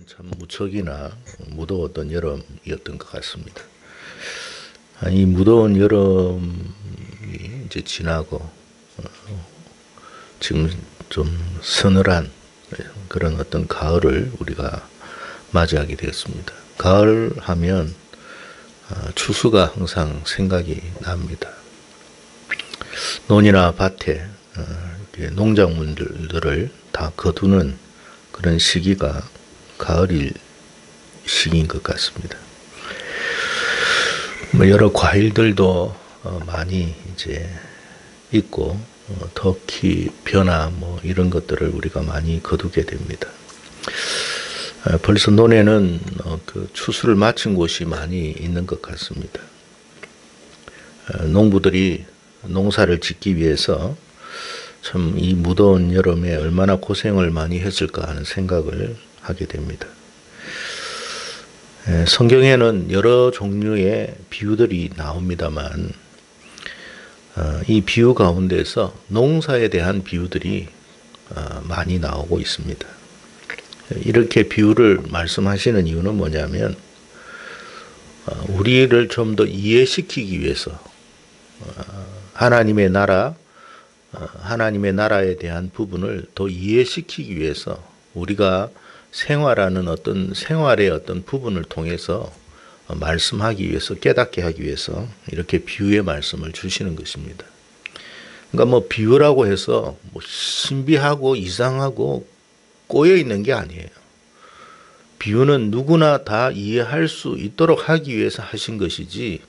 참 무척이나 무더웠던 여름이었던 것 같습니다. 이 무더운 여름이 이제 지나고 지금 좀 서늘한 그런 어떤 가을을 우리가 맞이하게 되었습니다. 가을 하면 추수가 항상 생각이 납니다. 논이나 밭에 농작물들을 다 거두는 그런 시기가 가을일 시기인 것 같습니다. 여러 과일들도 많이 이제 있고 터키, 변화 이런 것들을 우리가 많이 거두게 됩니다. 벌써 논에는 그 추수를 마친 곳이 많이 있는 것 같습니다. 농부들이 농사를 짓기 위해서 참 이 무더운 여름에 얼마나 고생을 많이 했을까 하는 생각을 하게 됩니다. 성경에는 여러 종류의 비유들이 나옵니다만 이 비유 가운데서 농사에 대한 비유들이 많이 나오고 있습니다. 이렇게 비유를 말씀하시는 이유는 뭐냐면 우리를 좀 더 이해시키기 위해서 하나님의 나라에 대한 부분을 더 이해시키기 위해서 우리가 생활하는 어떤 생활의 어떤 부분을 통해서 말씀하기 위해서 깨닫게 하기 위해서 이렇게 비유의 말씀을 주시는 것입니다. 그러니까 비유라고 해서 신비하고 이상하고 꼬여 있는 게 아니에요. 비유는 누구나 다 이해할 수 있도록 하기 위해서 하신 것이지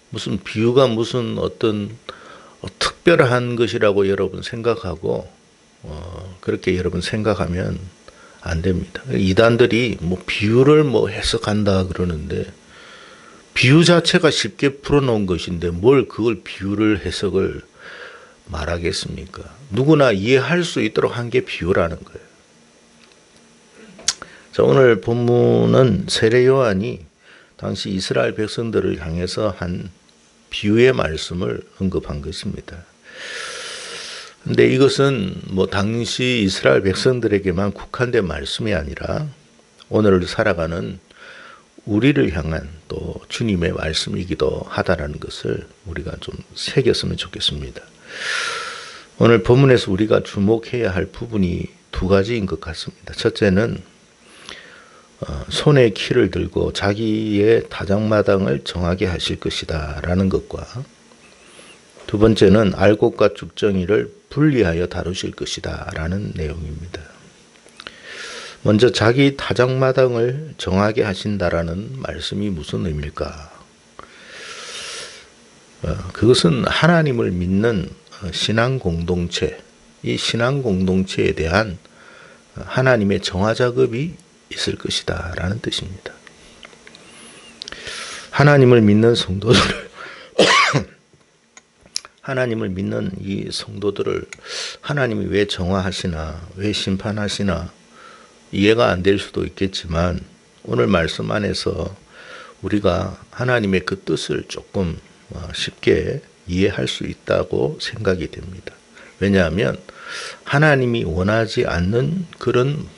무슨 비유가 무슨 어떤 특별한 것이라고 여러분 생각하고 그렇게 여러분 생각하면 안 됩니다. 이단들이 비유를 해석한다 그러는데 비유 자체가 쉽게 풀어놓은 것인데 뭘 그걸 비유를 해석을 말하겠습니까? 누구나 이해할 수 있도록 한 게 비유라는 거예요. 자, 오늘 본문은 세례 요한이 당시 이스라엘 백성들을 향해서 한 비유의 말씀을 언급한 것입니다. 근데 이것은 당시 이스라엘 백성들에게만 국한된 말씀이 아니라 오늘을 살아가는 우리를 향한 또 주님의 말씀이기도 하다라는 것을 우리가 좀 새겼으면 좋겠습니다. 오늘 본문에서 우리가 주목해야 할 부분이 두 가지인 것 같습니다. 첫째는 손에 키를 들고 자기의 타작마당을 정하게 하실 것이다 라는 것과 두 번째는 알곡과 쭉정이를 분리하여 다루실 것이다 라는 내용입니다. 먼저 자기 타작마당을 정하게 하신다라는 말씀이 무슨 의미일까? 그것은 하나님을 믿는 신앙 공동체, 이 신앙 공동체에 대한 하나님의 정화 작업이 있을 것이다 라는 뜻입니다. 하나님을 믿는 성도들을 하나님을 믿는 이 성도들을 하나님이 왜 정화하시나 왜 심판하시나 이해가 안 될 수도 있겠지만 오늘 말씀 안에서 우리가 하나님의 그 뜻을 조금 쉽게 이해할 수 있다고 생각이 됩니다. 왜냐하면 하나님이 원하지 않는 그런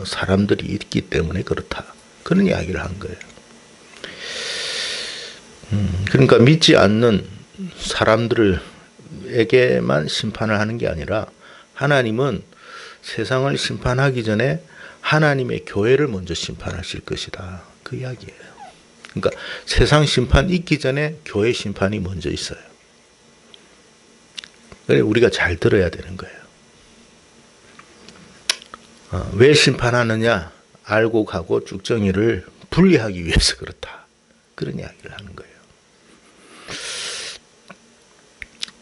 사람들이 있기 때문에 그렇다. 그런 이야기를 한 거예요. 그러니까 믿지 않는 사람들에게만 심판을 하는 게 아니라 하나님은 세상을 심판하기 전에 하나님의 교회를 먼저 심판하실 것이다. 그 이야기예요. 그러니까 세상 심판 있기 전에 교회 심판이 먼저 있어요. 그래 우리가 잘 들어야 되는 거예요. 왜 심판하느냐? 알곡하고 쭉정이를 분리하기 위해서 그렇다. 그런 이야기를 하는 거예요.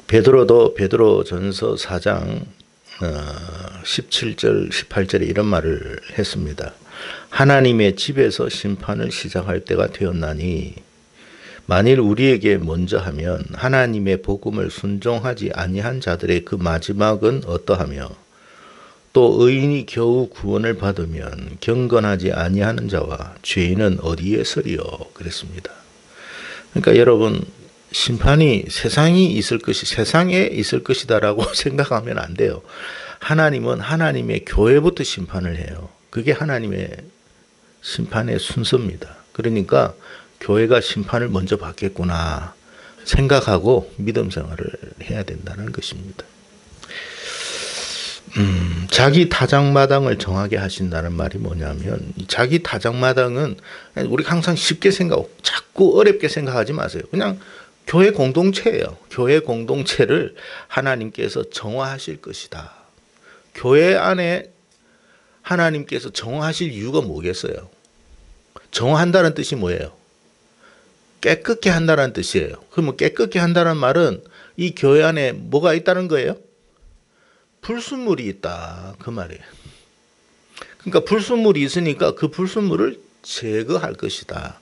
베드로도 베드로전서 4장 17절 18절에 이런 말을 했습니다. 하나님의 집에서 심판을 시작할 때가 되었나니 만일 우리에게 먼저 하면 하나님의 복음을 순종하지 아니한 자들의 그 마지막은 어떠하며 또 의인이 겨우 구원을 받으면 경건하지 아니하는 자와 죄인은 어디에 서리요? 그랬습니다. 그러니까 여러분 심판이 세상에 있을 것이다라고 생각하면 안 돼요. 하나님은 하나님의 교회부터 심판을 해요. 그게 하나님의 심판의 순서입니다. 그러니까 교회가 심판을 먼저 받겠구나 생각하고 믿음 생활을 해야 된다는 것입니다. 자기 타작마당을 정하게 하신다는 말이 뭐냐면, 자기 타작마당은 우리가 항상 쉽게 생각하고 자꾸 어렵게 생각하지 마세요. 그냥 교회 공동체예요. 교회 공동체를 하나님께서 정화하실 것이다. 교회 안에 하나님께서 정화하실 이유가 뭐겠어요? 정화한다는 뜻이 뭐예요? 깨끗게 한다는 뜻이에요. 그러면 깨끗게 한다는 말은 이 교회 안에 뭐가 있다는 거예요? 불순물이 있다, 그 말이에요. 그러니까 불순물이 있으니까 그 불순물을 제거할 것이다.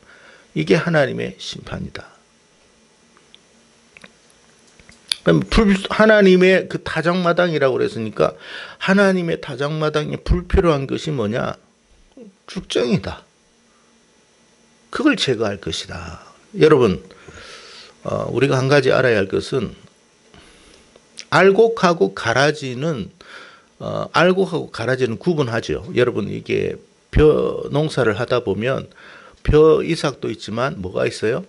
이게 하나님의 심판이다. 그럼 하나님의 그 타작마당이라고 그랬으니까 하나님의 타작마당에 불필요한 것이 뭐냐? 쭉정이다. 그걸 제거할 것이다. 여러분, 우리가 한 가지 알아야 할 것은 알곡하고 가라지는 구분하죠. 여러분, 이게 벼 농사를 하다 보면 벼 이삭도 있지만 뭐가 있어요?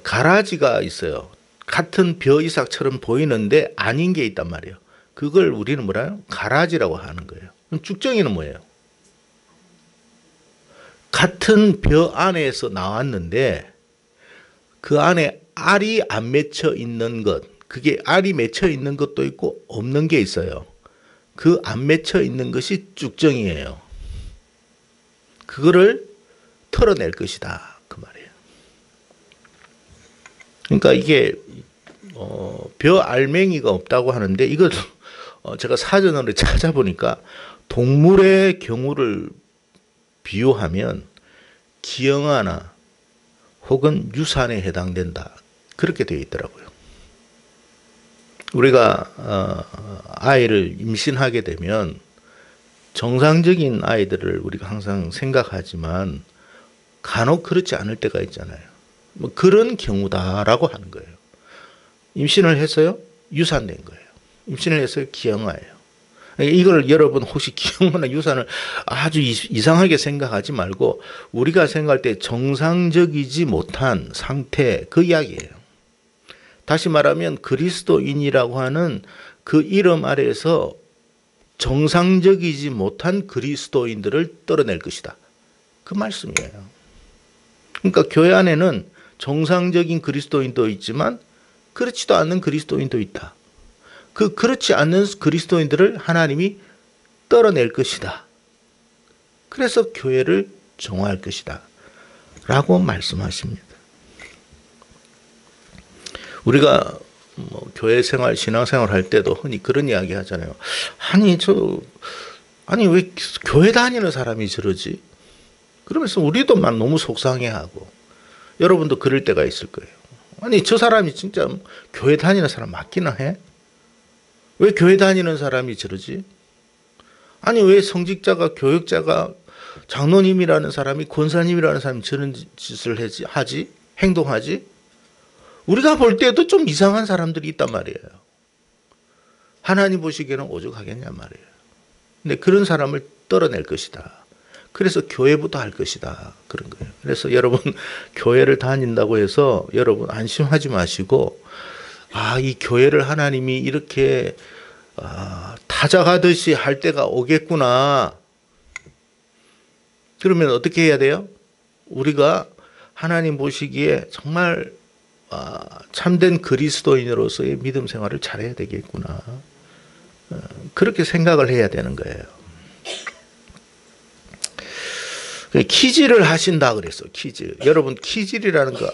가라지가 있어요. 같은 벼 이삭처럼 보이는데 아닌 게 있단 말이에요. 그걸 우리는 뭐라요? 가라지라고 하는 거예요. 그럼 쭉정이는 뭐예요? 같은 벼 안에서 나왔는데 그 안에 알이 안 맺혀 있는 것, 그게 알이 맺혀 있는 것도 있고 없는 게 있어요. 그 안 맺혀 있는 것이 쭉정이에요. 그거를 털어낼 것이다, 그 말이에요. 그러니까 이게 벼 알맹이가 없다고 하는데, 이걸 제가 사전으로 찾아보니까 동물의 경우를 비유하면 기형아나 혹은 유산에 해당된다, 그렇게 되어 있더라고요. 우리가 아이를 임신하게 되면 정상적인 아이들을 우리가 항상 생각하지만 간혹 그렇지 않을 때가 있잖아요. 뭐 그런 경우다라고 하는 거예요. 임신을 했어요? 유산된 거예요. 임신을 했어요? 기형아예요. 이걸 여러분 혹시 기형아나 유산을 아주 이상하게 생각하지 말고 우리가 생각할 때 정상적이지 못한 상태, 그 이야기예요. 다시 말하면 그리스도인이라고 하는 그 이름 아래에서 정상적이지 못한 그리스도인들을 떨어낼 것이다, 그 말씀이에요. 그러니까 교회 안에는 정상적인 그리스도인도 있지만 그렇지도 않는 그리스도인도 있다. 그렇지 않는 그리스도인들을 하나님이 떨어낼 것이다. 그래서 교회를 정화할 것이다 라고 말씀하십니다. 우리가 교회 생활, 신앙생활 할 때도 흔히 그런 이야기 하잖아요. 아니 왜 교회 다니는 사람이 저러지? 그러면서 우리도 막 너무 속상해하고, 여러분도 그럴 때가 있을 거예요. 아니 저 사람이 진짜 교회 다니는 사람 맞기나 해? 왜 교회 다니는 사람이 저러지? 아니 왜 성직자가, 교역자가, 장로님이라는 사람이, 권사님이라는 사람이 저런 짓을 하지? 행동하지? 우리가 볼 때도 좀 이상한 사람들이 있단 말이에요. 하나님 보시기에는 오죽하겠냐 말이에요. 근데 그런 사람을 떨어낼 것이다. 그래서 교회부터 할 것이다, 그런 거예요. 그래서 여러분 교회를 다닌다고 해서 여러분 안심하지 마시고, 이 교회를 하나님이 이렇게 타작하듯이 할 때가 오겠구나. 그러면 어떻게 해야 돼요? 우리가 하나님 보시기에 정말 참된 그리스도인으로서의 믿음 생활을 잘해야 되겠구나. 그렇게 생각을 해야 되는 거예요. 키질을 하신다 그랬어. 키질. 여러분 키질이라는 거,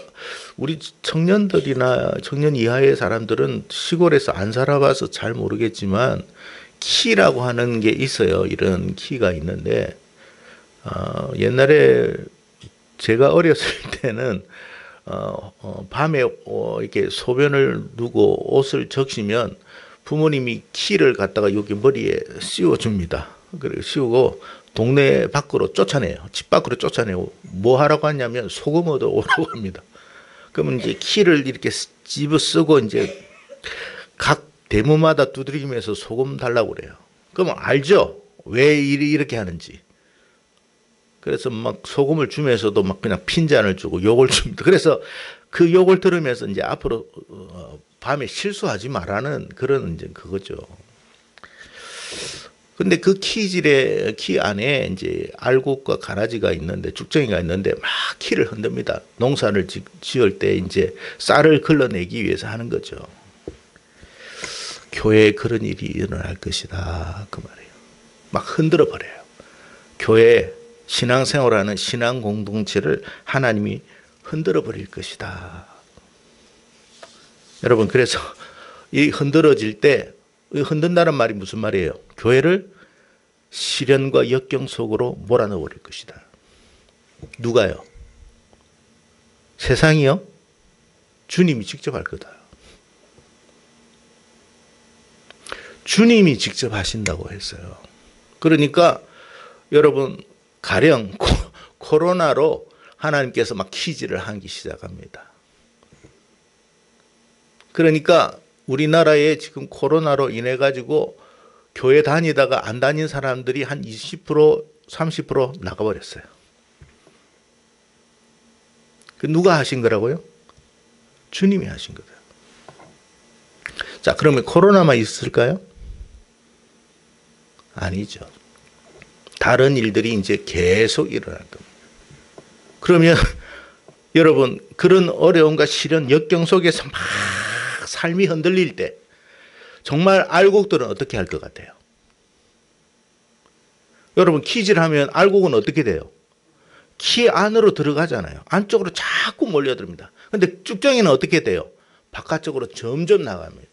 우리 청년들이나 청년 이하의 사람들은 시골에서 안 살아봐서 잘 모르겠지만 키라고 하는 게 있어요. 이런 키가 있는데 옛날에 제가 어렸을 때는 밤에 이렇게 소변을 누고 옷을 적시면 부모님이 키를 갖다가 여기 머리에 씌워줍니다. 그리고 씌우고 동네 밖으로 쫓아내요. 집 밖으로 쫓아내고 뭐 하라고 하냐면 소금 얻어 오라고 합니다. 그러면 이제 키를 이렇게 집어 쓰고 이제 각 대문마다 두드리면서 소금 달라고 그래요. 그러면 알죠? 왜 이렇게 하는지. 그래서 막 소금을 주면서도 막 그냥 핀잔을 주고 욕을 줍니다. 그래서 그 욕을 들으면서 이제 앞으로 밤에 실수하지 말라는 그런 이제 그거죠. 근데 그 키질의 키 안에 이제 알곡과 가라지가 있는데 죽정이가 있는데 막 키를 흔듭니다. 농사를 지을 때 이제 쌀을 걸러내기 위해서 하는 거죠. 교회에 그런 일이 일어날 것이다 그 말이에요. 막 흔들어 버려요. 교회 신앙생활하는 신앙 공동체를 하나님이 흔들어 버릴 것이다. 여러분 그래서 이 흔들어질 때 흔든다는 말이 무슨 말이에요? 교회를 시련과 역경 속으로 몰아넣어 버릴 것이다. 누가요? 세상이요? 주님이 직접 할 거다. 주님이 직접 하신다고 했어요. 그러니까 여러분 가령 코로나로 하나님께서 막 키질을 하기 시작합니다. 그러니까 우리나라에 지금 코로나로 인해 가지고 교회 다니다가 안 다닌 사람들이 한 20%, 30% 나가버렸어요. 그 누가 하신 거라고요? 주님이 하신 거다. 자, 그러면 코로나만 있을까요? 아니죠. 다른 일들이 이제 계속 일어날 겁니다. 그러면 여러분 그런 어려움과 시련, 역경 속에서 막 삶이 흔들릴 때 정말 알곡들은 어떻게 할 것 같아요? 여러분 키질하면 알곡은 어떻게 돼요? 키 안으로 들어가잖아요. 안쪽으로 자꾸 몰려듭니다. 근데 쭉정이는 어떻게 돼요? 바깥쪽으로 점점 나갑니다.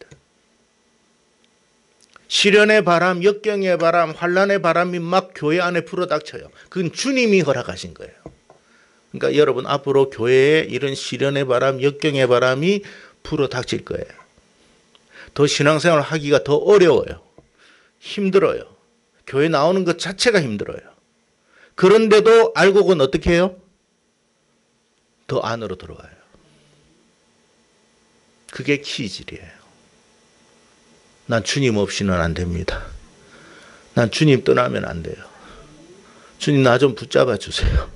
시련의 바람, 역경의 바람, 환난의 바람이 막 교회 안에 불어닥쳐요. 그건 주님이 허락하신 거예요. 그러니까 여러분 앞으로 교회에 이런 시련의 바람, 역경의 바람이 불어닥칠 거예요. 더 신앙생활 하기가 더 어려워요. 힘들어요. 교회 나오는 것 자체가 힘들어요. 그런데도 알곡은 어떻게 해요? 더 안으로 들어가요. 그게 키질이에요. 난 주님 없이는 안 됩니다. 난 주님 떠나면 안 돼요. 주님 나 좀 붙잡아 주세요.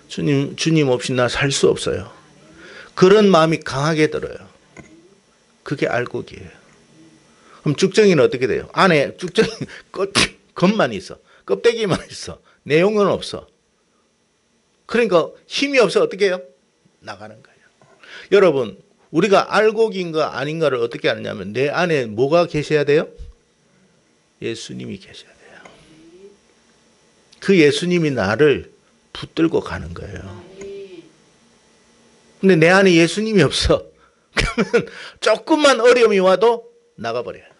주님 없이 나 살 수 없어요. 그런 마음이 강하게 들어요. 그게 알곡이에요. 그럼 쭉정이는 어떻게 돼요? 안에 쭉정이 겉만 있어. 껍데기만 있어. 내용은 없어. 그러니까 힘이 없어 어떻게 해요? 나가는 거예요. 여러분 우리가 알곡인가 아닌가를 어떻게 아느냐면 내 안에 뭐가 계셔야 돼요? 예수님이 계셔야 돼요. 그 예수님이 나를 붙들고 가는 거예요. 근데 내 안에 예수님이 없어. 그러면 조금만 어려움이 와도 나가버려요.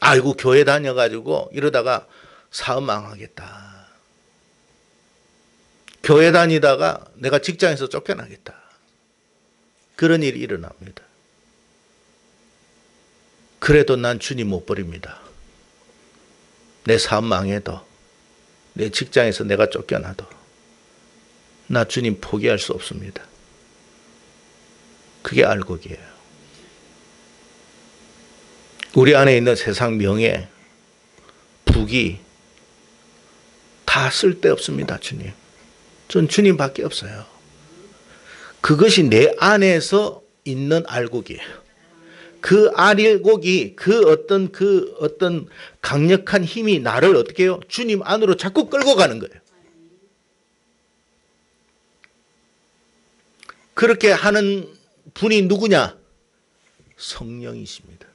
아이고 교회 다녀가지고 이러다가 사업 망하겠다. 교회 다니다가 내가 직장에서 쫓겨나겠다. 그런 일이 일어납니다. 그래도 난 주님 못 버립니다. 내 사업 망해도 내 직장에서 내가 쫓겨나도 나 주님 포기할 수 없습니다. 그게 알곡이에요. 우리 안에 있는 세상 명예, 부귀 다 쓸데없습니다. 주님. 전 주님밖에 없어요. 그것이 내 안에서 있는 알곡이에요. 그 알곡이 그 어떤 강력한 힘이 나를 어떻게 해요? 주님 안으로 자꾸 끌고 가는 거예요. 그렇게 하는 분이 누구냐? 성령이십니다.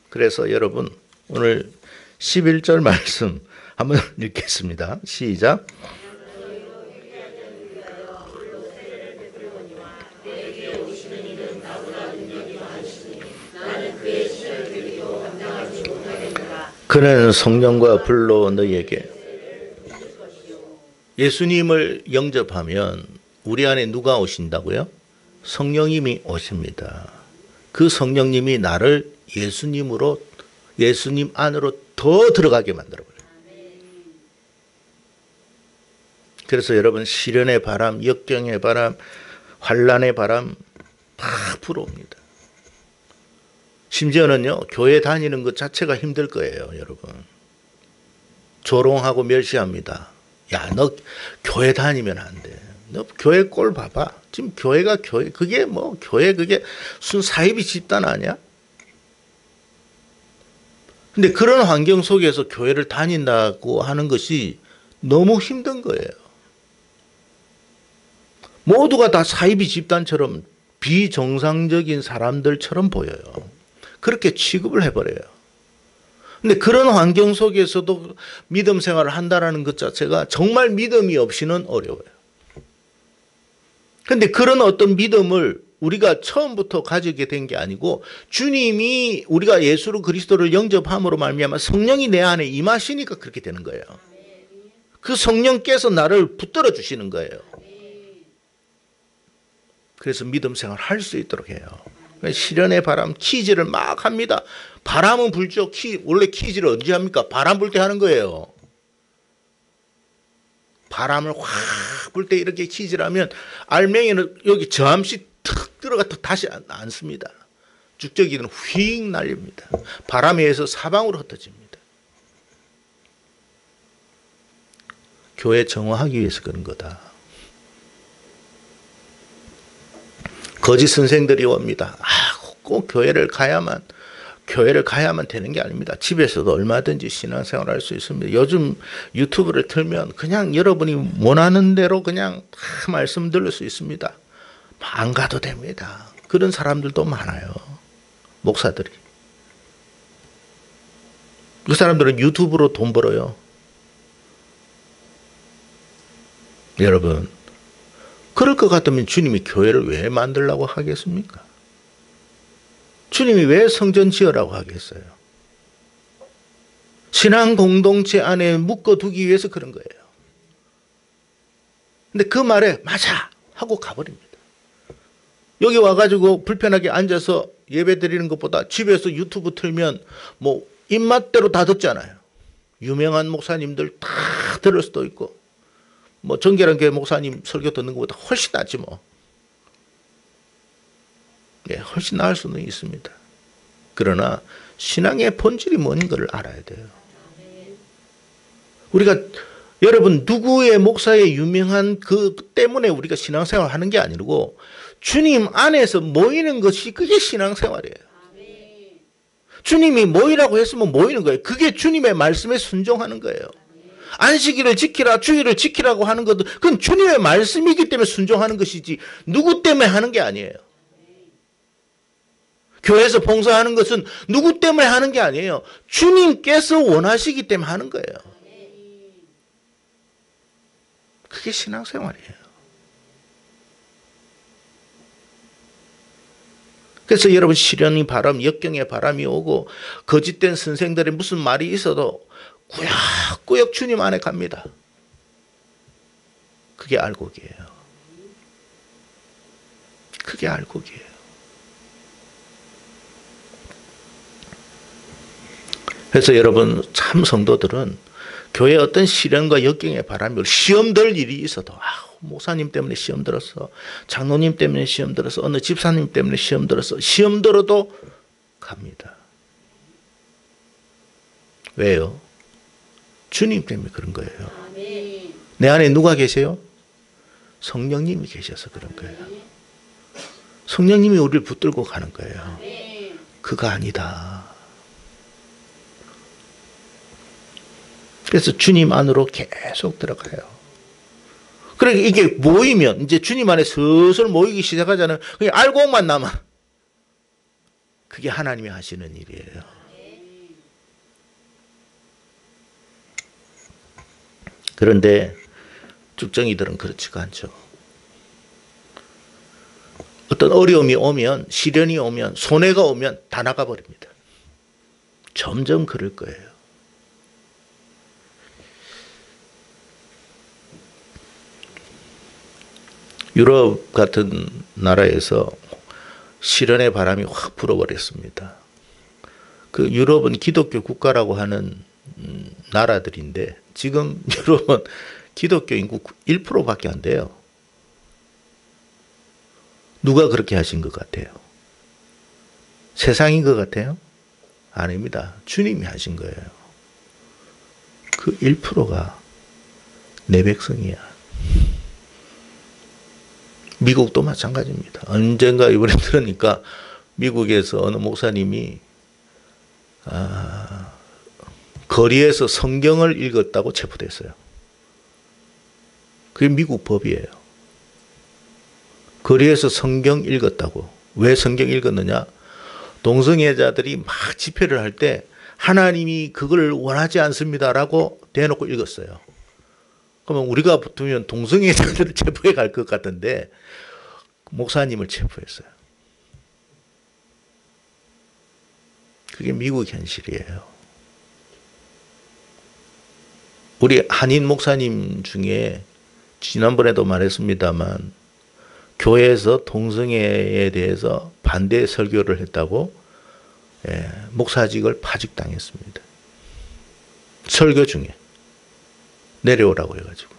그래서 여러분 오늘 11절 말씀 한번 읽겠습니다. 시작. 그는 성령과 불로 너희에게 예수님을 영접하면 우리 안에 누가 오신다고요? 성령님이 오십니다. 그 성령님이 나를 예수님 안으로 더 들어가게 만들어버려요. 그래서 여러분 시련의 바람, 역경의 바람, 환난의 바람 다 불어옵니다. 심지어는요 교회 다니는 것 자체가 힘들 거예요. 여러분 조롱하고 멸시합니다. 야, 너 교회 다니면 안 돼. 너 교회 꼴 봐봐. 지금 교회가 그게 뭐 교회 그게 순 사이비 집단 아니야? 근데 그런 환경 속에서 교회를 다닌다고 하는 것이 너무 힘든 거예요. 모두가 다 사이비 집단처럼 비정상적인 사람들처럼 보여요. 그렇게 취급을 해버려요. 근데 그런 환경 속에서도 믿음 생활을 한다는 것 자체가 정말 믿음이 없이는 어려워요. 근데 그런 어떤 믿음을 우리가 처음부터 가지게 된 게 아니고 주님이 우리가 예수 그리스도를 영접함으로 말미암아 성령이 내 안에 임하시니까 그렇게 되는 거예요. 그 성령께서 나를 붙들어 주시는 거예요. 그래서 믿음 생활을 할 수 있도록 해요. 시련의 바람, 키즈를 막 합니다. 바람은 불죠. 원래 키즈를 언제 합니까? 바람 불 때 하는 거예요. 바람을 확 불 때 이렇게 키즈를 하면 알맹이는 여기 저함시 툭 들어가서 다시 안 씁니다. 죽적이는 휙 날립니다. 바람에 의해서 사방으로 흩어집니다. 교회 정화하기 위해서 그런 거다. 거짓 선생들이 옵니다. 꼭 교회를 가야만 되는 게 아닙니다. 집에서도 얼마든지 신앙생활 할 수 있습니다. 요즘 유튜브를 틀면 그냥 여러분이 원하는 대로 그냥 다 말씀 들을 수 있습니다. 안 가도 됩니다. 그런 사람들도 많아요. 목사들이. 그 사람들은 유튜브로 돈 벌어요. 여러분, 그럴 것 같으면 주님이 교회를 왜 만들라고 하겠습니까? 주님이 왜 성전 지으라고 하겠어요? 신앙 공동체 안에 묶어두기 위해서 그런 거예요. 근데 그 말에 맞아 하고 가버립니다. 여기 와가지고 불편하게 앉아서 예배 드리는 것보다 집에서 유튜브 틀면 뭐 입맛대로 다 듣잖아요. 유명한 목사님들 다 들을 수도 있고 뭐 정결한교회 목사님 설교 듣는 것보다 훨씬 낫지 뭐. 예, 훨씬 나을 수는 있습니다. 그러나 신앙의 본질이 뭔가를 알아야 돼요. 우리가 여러분 누구의 목사의 유명한 그 때문에 우리가 신앙생활 하는 게 아니고 주님 안에서 모이는 것이 그게 신앙생활이에요. 주님이 모이라고 했으면 모이는 거예요. 그게 주님의 말씀에 순종하는 거예요. 안식일을 지키라, 주일을 지키라고 하는 것도 그건 주님의 말씀이기 때문에 순종하는 것이지 누구 때문에 하는 게 아니에요. 교회에서 봉사하는 것은 누구 때문에 하는 게 아니에요. 주님께서 원하시기 때문에 하는 거예요. 그게 신앙생활이에요. 그래서 여러분 시련의 바람, 역경의 바람이 오고 거짓된 선생들의 무슨 말이 있어도 꾸역꾸역 주님 안에 갑니다. 그게 알곡이에요. 그게 알곡이에요. 그래서 여러분 참 성도들은 교회 어떤 시련과 역경의 바람이 시험 들 일이 있어도 목사님 때문에 시험 들었어, 장로님 때문에 시험 들었어, 어느 집사님 때문에 시험 들었어, 시험 들어도 갑니다. 왜요? 주님 때문에 그런 거예요. 내 안에 누가 계세요? 성령님이 계셔서 그런 거예요. 성령님이 우리를 붙들고 가는 거예요. 그거 아니다. 그래서 주님 안으로 계속 들어가요. 그러니까 이게 모이면 이제 주님 안에 슬슬 모이기 시작하잖아요. 그냥 알고만 남아. 그게 하나님이 하시는 일이에요. 그런데 쭉정이들은 그렇지가 않죠. 어떤 어려움이 오면, 시련이 오면, 손해가 오면 다 나가버립니다. 점점 그럴 거예요. 유럽 같은 나라에서 시련의 바람이 확 불어버렸습니다. 그 유럽은 기독교 국가라고 하는 나라들인데 지금 유럽은 기독교 인구 1%밖에 안 돼요. 누가 그렇게 하신 것 같아요? 세상인 것 같아요? 아닙니다. 주님이 하신 거예요. 그 1%가 내 백성이야. 미국도 마찬가지입니다. 언젠가 이번에 들으니까 미국에서 어느 목사님이 거리에서 성경을 읽었다고 체포됐어요. 그게 미국 법이에요. 거리에서 성경 읽었다고. 왜 성경 읽었느냐? 동성애자들이 막 집회를 할 때 하나님이 그걸 원하지 않습니다라고 대놓고 읽었어요. 그러면 우리가 붙으면 동성애자들을 체포해 갈 것 같은데 목사님을 체포했어요. 그게 미국 현실이에요. 우리 한인 목사님 중에 지난번에도 말했습니다만 교회에서 동성애에 대해서 반대 설교를 했다고 목사직을 파직당했습니다. 설교 중에 내려오라고 해가지고.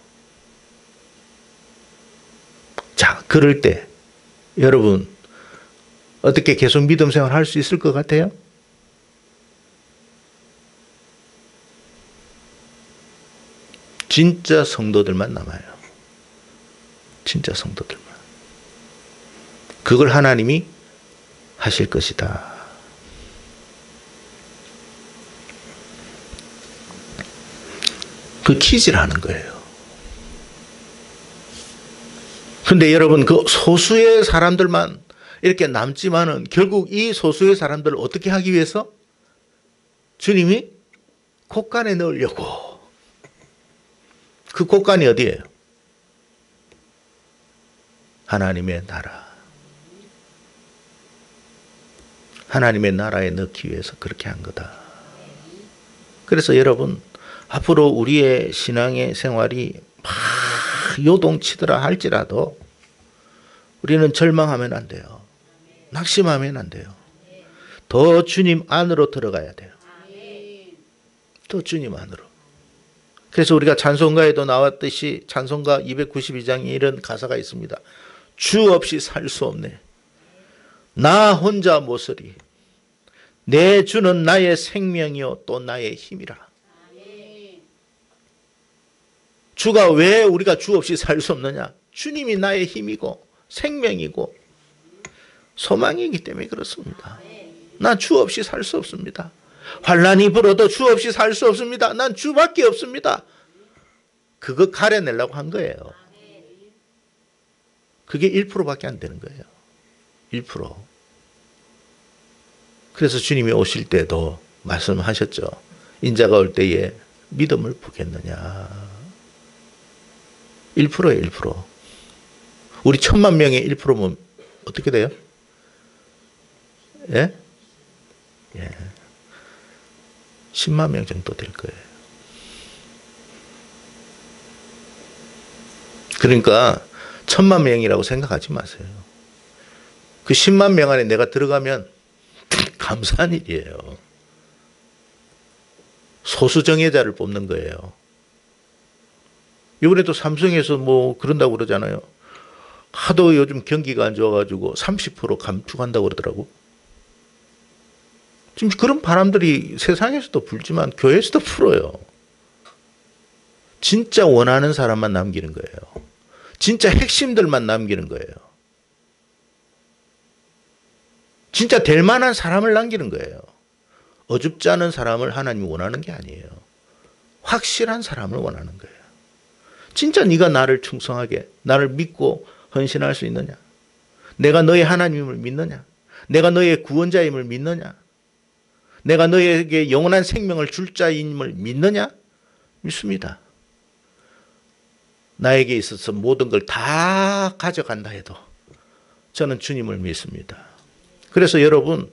자, 그럴 때 여러분 어떻게 계속 믿음 생활 할 수 있을 것 같아요? 진짜 성도들만 남아요. 진짜 성도들만. 그걸 하나님이 하실 것이다. 그 퀴즈라는 거예요. 근데 여러분 그 소수의 사람들만 이렇게 남지만은 결국 이 소수의 사람들을 어떻게 하기 위해서? 주님이 곳간에 넣으려고. 그 곳간이 어디예요? 하나님의 나라. 하나님의 나라에 넣기 위해서 그렇게 한 거다. 그래서 여러분 앞으로 우리의 신앙의 생활이 막 요동치더라 할지라도 우리는 절망하면 안 돼요. 낙심하면 안 돼요. 더 주님 안으로 들어가야 돼요. 더 주님 안으로. 그래서 우리가 찬송가에도 나왔듯이 찬송가 292장에 이런 가사가 있습니다. 주 없이 살 수 없네. 나 혼자 못서리. 내 주는 나의 생명이요 또 나의 힘이라. 주가 왜 우리가 주 없이 살 수 없느냐? 주님이 나의 힘이고 생명이고 소망이기 때문에 그렇습니다. 난 주 없이 살 수 없습니다. 환난이 불어도 주 없이 살 수 없습니다. 난 주밖에 없습니다. 그거 가려내려고 한 거예요. 그게 1%밖에 안 되는 거예요. 1%. 그래서 주님이 오실 때도 말씀하셨죠. 인자가 올 때에 믿음을 보겠느냐. 1%예요, 1%. 우리 1000만 명의 1%면 어떻게 돼요? 예? 예. 10만 명 정도 될 거예요. 그러니까 1000만 명이라고 생각하지 마세요. 그 10만 명 안에 내가 들어가면 감사한 일이에요. 소수정예자를 뽑는 거예요. 이번에도 삼성에서 뭐 그런다고 그러잖아요. 하도 요즘 경기가 안 좋아가지고 30% 감축한다고 그러더라고. 지금 그런 바람들이 세상에서도 불지만 교회에서도 불어요. 진짜 원하는 사람만 남기는 거예요. 진짜 핵심들만 남기는 거예요. 진짜 될 만한 사람을 남기는 거예요. 어줍지 않은 사람을 하나님이 원하는 게 아니에요. 확실한 사람을 원하는 거예요. 진짜 네가 나를 충성하게, 나를 믿고 헌신할 수 있느냐? 내가 너의 하나님을 믿느냐? 내가 너의 구원자임을 믿느냐? 내가 너에게 영원한 생명을 줄 자임을 믿느냐? 믿습니다. 나에게 있어서 모든 걸 다 가져간다 해도 저는 주님을 믿습니다. 그래서 여러분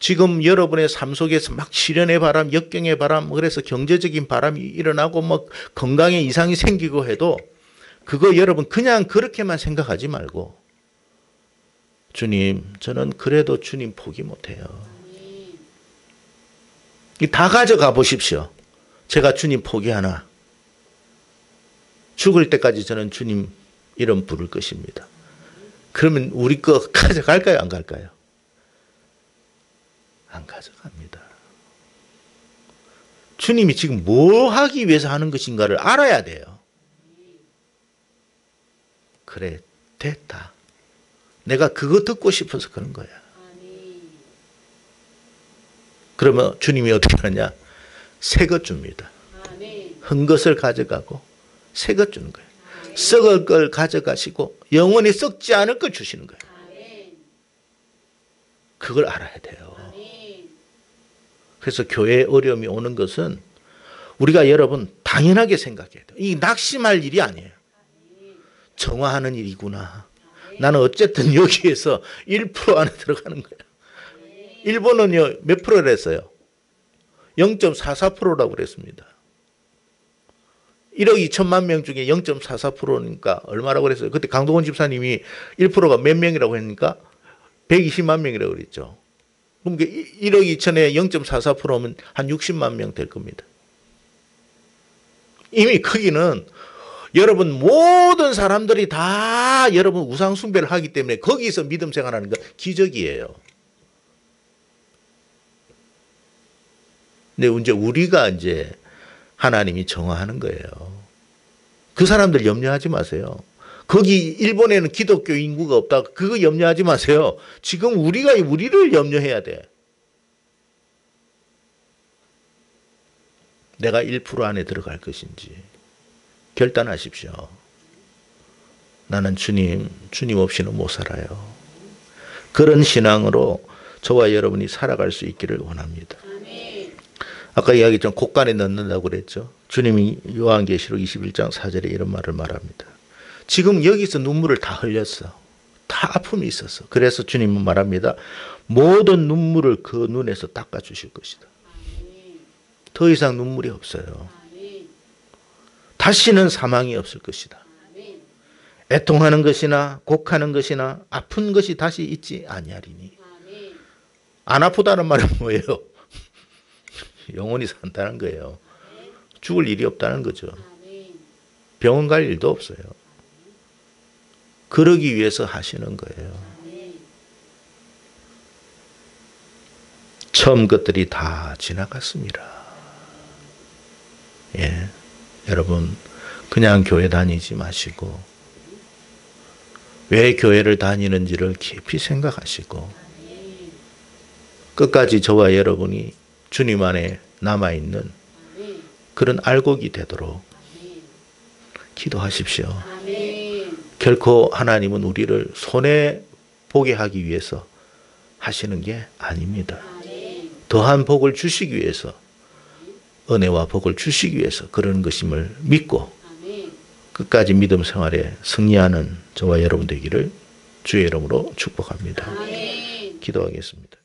지금 여러분의 삶 속에서 막 시련의 바람, 역경의 바람, 그래서 경제적인 바람이 일어나고 뭐 건강에 이상이 생기고 해도 그거 여러분 그냥 그렇게만 생각하지 말고 주님, 저는 그래도 주님 포기 못해요. 다 가져가 보십시오. 제가 주님 포기하나? 죽을 때까지 저는 주님 이름 부를 것입니다. 그러면 우리 거 가져갈까요? 안 갈까요? 안 가져갑니다. 주님이 지금 뭐 하기 위해서 하는 것인가를 알아야 돼요. 그래, 됐다. 내가 그거 듣고 싶어서 그런 거야. 그러면 주님이 어떻게 하느냐? 새 것 줍니다. 한 것을 가져가고 새 것 주는 거예요. 썩을 걸 가져가시고 영원히 썩지 않을 걸 주시는 거예요. 그걸 알아야 돼요. 그래서 교회에 어려움이 오는 것은 우리가 여러분 당연하게 생각해야 돼요. 이게 낙심할 일이 아니에요. 정화하는 일이구나. 나는 어쨌든 여기에서 1% 안에 들어가는 거예요. 일본은요, 몇 프로를 했어요? 0.44%라고 그랬습니다. 1억 2천만 명 중에 0.44%니까 얼마라고 그랬어요? 그때 강동원 집사님이 1%가 몇 명이라고 했니까 120만 명이라고 그랬죠. 그럼 1억 2천에 0.44%면 한 60만 명 될 겁니다. 이미 거기는 여러분 모든 사람들이 다 여러분 우상 숭배를 하기 때문에 거기서 믿음 생활하는 건 기적이에요. 근데 이제 우리가 이제 하나님이 정화하는 거예요. 그 사람들 염려하지 마세요. 거기 일본에는 기독교 인구가 없다. 그거 염려하지 마세요. 지금 우리가 우리를 염려해야 돼. 내가 1% 안에 들어갈 것인지 결단하십시오. 나는 주님 없이는 못 살아요. 그런 신앙으로 저와 여러분이 살아갈 수 있기를 원합니다. 아까 이야기했던 곳간에 넣는다고 그랬죠. 주님이 요한계시록 21장 4절에 이런 말을 말합니다. 지금 여기서 눈물을 다 흘렸어. 다 아픔이 있었어. 그래서 주님은 말합니다. 모든 눈물을 그 눈에서 닦아주실 것이다. 더 이상 눈물이 없어요. 다시는 사망이 없을 것이다. 애통하는 것이나 곡하는 것이나 아픈 것이 다시 있지 아니하리니. 안 아프다는 말은 뭐예요? 영원히 산다는 거예요. 죽을 일이 없다는 거죠. 병원 갈 일도 없어요. 그러기 위해서 하시는 거예요. 처음 것들이 다 지나갔습니다. 예, 여러분 그냥 교회 다니지 마시고 왜 교회를 다니는지를 깊이 생각하시고 끝까지 저와 여러분이 주님 안에 남아있는 그런 알곡이 되도록 기도하십시오. 결코 하나님은 우리를 손해보게 하기 위해서 하시는 게 아닙니다. 더한 복을 주시기 위해서, 은혜와 복을 주시기 위해서 그런 것임을 믿고 끝까지 믿음 생활에 승리하는 저와 여러분 되기를 주의 이름으로 축복합니다. 기도하겠습니다.